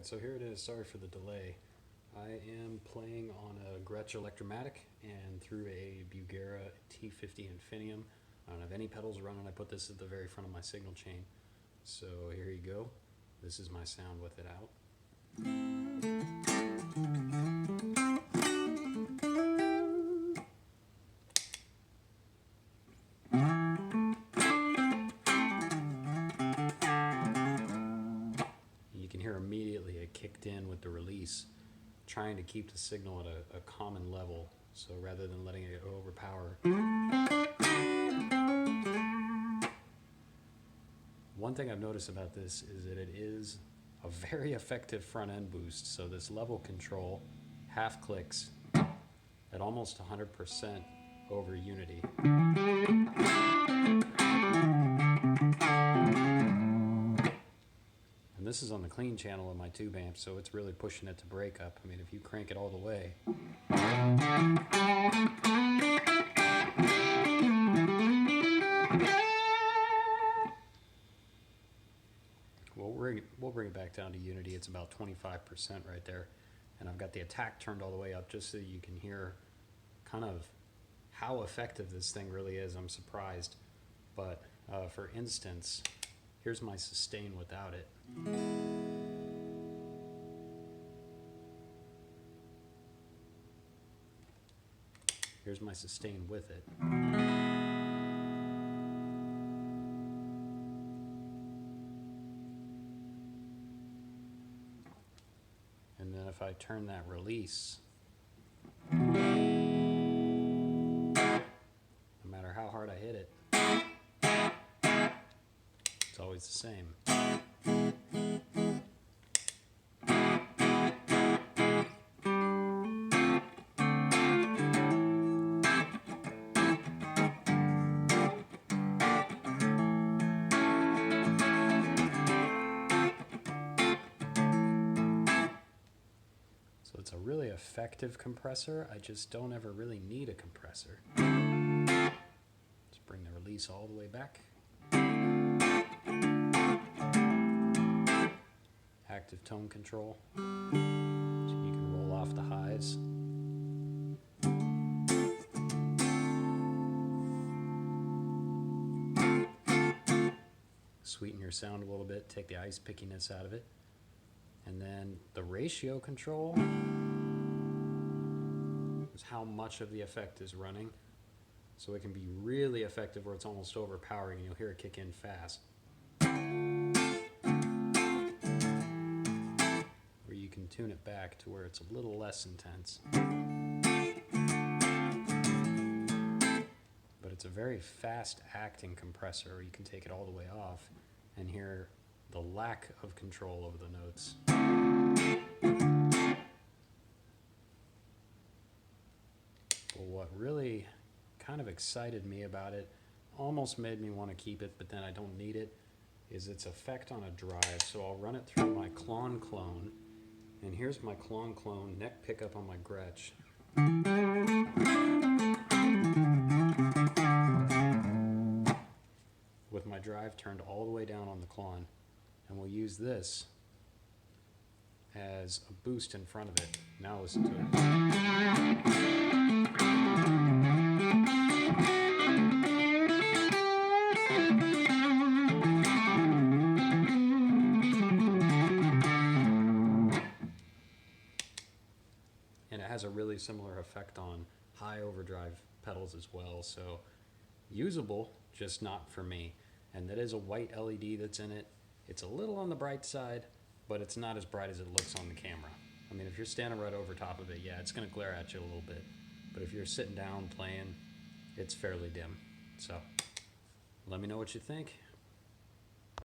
Alright, so here it is. Sorry for the delay. I am playing on a Gretsch Electromatic and through a Bugera T50 Infinium. I don't have any pedals running. I put this at the very front of my signal chain. So here you go. This is my sound with it out. You can hear immediately it kicked in with the release, trying to keep the signal at a common level, so rather than letting it overpower. One thing I've noticed about this is that it is a very effective front end boost, so this level control half clicks at almost 100% over unity. And this is on the clean channel of my tube amp, so it's really pushing it to breakup. I mean, if you crank it all the way, we'll bring it back down to unity. It's about 25% right there. And I've got the attack turned all the way up just so you can hear kind of how effective this thing really is. I'm surprised. But for instance, here's my sustain without it. Here's my sustain with it. And then if I turn that release, no matter how hard I hit it, it's always the same. So it's a really effective compressor. I just don't ever really need a compressor. Let's bring the release all the way back. Active tone control, so you can roll off the highs. Sweeten your sound a little bit, take the ice pickiness out of it. And then the ratio control is how much of the effect is running. So it can be really effective where it's almost overpowering and you'll hear it kick in fast. Or you can tune it back to where it's a little less intense. But it's a very fast acting compressor where you can take it all the way off and hear the lack of control over the notes. But what really kind of excited me about it, almost made me want to keep it, but then I don't need it, is its effect on a drive. So I'll run it through my Klon clone, and here's my Klon clone neck pickup on my Gretsch. With my drive turned all the way down on the Klon. And we'll use this as a boost in front of it. Now listen to it. And it has a really similar effect on high overdrive pedals as well. So usable, just not for me. And that is a white LED that's in it. It's a little on the bright side, but it's not as bright as it looks on the camera. I mean, if you're standing right over top of it, yeah, it's going to glare at you a little bit. But if you're sitting down playing, it's fairly dim. So let me know what you think.